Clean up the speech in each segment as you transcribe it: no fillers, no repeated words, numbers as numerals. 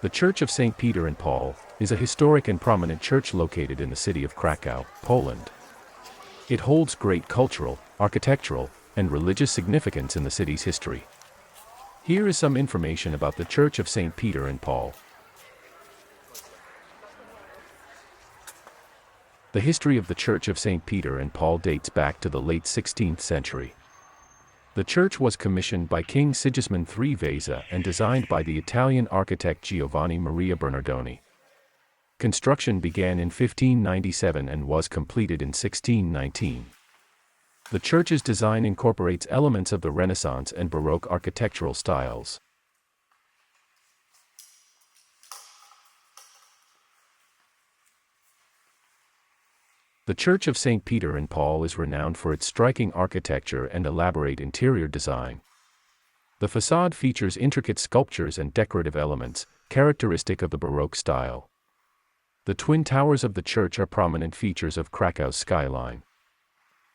The Church of St. Peter and Paul is a historic and prominent church located in the city of Krakow, Poland. It holds great cultural, architectural, and religious significance in the city's history. Here is some information about the Church of St. Peter and Paul. The history of the Church of St. Peter and Paul dates back to the late 16th century. The church was commissioned by King Sigismund III Vasa and designed by the Italian architect Giovanni Maria Bernardoni. Construction began in 1597 and was completed in 1619. The church's design incorporates elements of the Renaissance and Baroque architectural styles. The Church of St. Peter and Paul is renowned for its striking architecture and elaborate interior design. The facade features intricate sculptures and decorative elements, characteristic of the Baroque style. The twin towers of the church are prominent features of Krakow's skyline.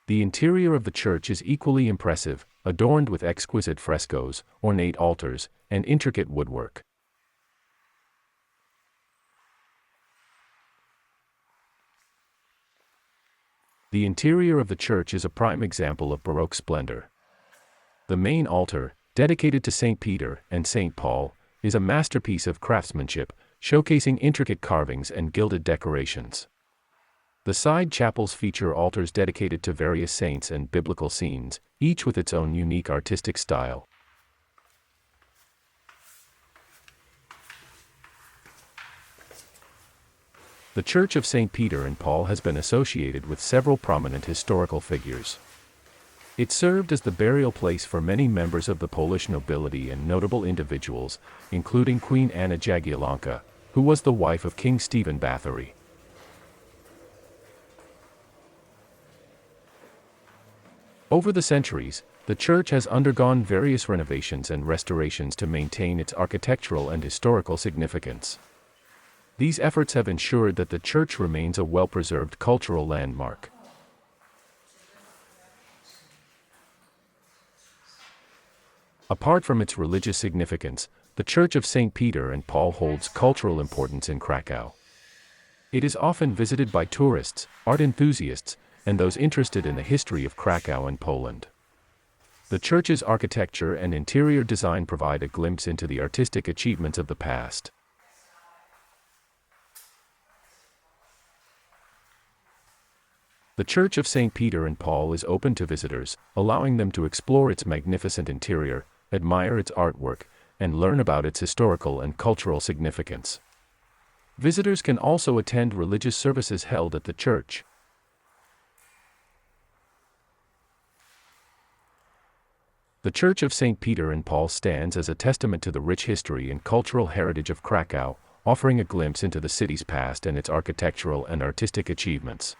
The interior of the church is equally impressive, adorned with exquisite frescoes, ornate altars, and intricate woodwork. The interior of the church is a prime example of Baroque splendor. The main altar, dedicated to St. Peter and St. Paul, is a masterpiece of craftsmanship, showcasing intricate carvings and gilded decorations. The side chapels feature altars dedicated to various saints and biblical scenes, each with its own unique artistic style. The Church of St. Peter and Paul has been associated with several prominent historical figures. It served as the burial place for many members of the Polish nobility and notable individuals, including Queen Anna Jagiellonka, who was the wife of King Stephen Bathory. Over the centuries, the church has undergone various renovations and restorations to maintain its architectural and historical significance. These efforts have ensured that the church remains a well-preserved cultural landmark. Apart from its religious significance, the Church of St. Peter and Paul holds cultural importance in Krakow. It is often visited by tourists, art enthusiasts, and those interested in the history of Krakow and Poland. The church's architecture and interior design provide a glimpse into the artistic achievements of the past. The Church of St. Peter and Paul is open to visitors, allowing them to explore its magnificent interior, admire its artwork, and learn about its historical and cultural significance. Visitors can also attend religious services held at the church. The Church of St. Peter and Paul stands as a testament to the rich history and cultural heritage of Krakow, offering a glimpse into the city's past and its architectural and artistic achievements.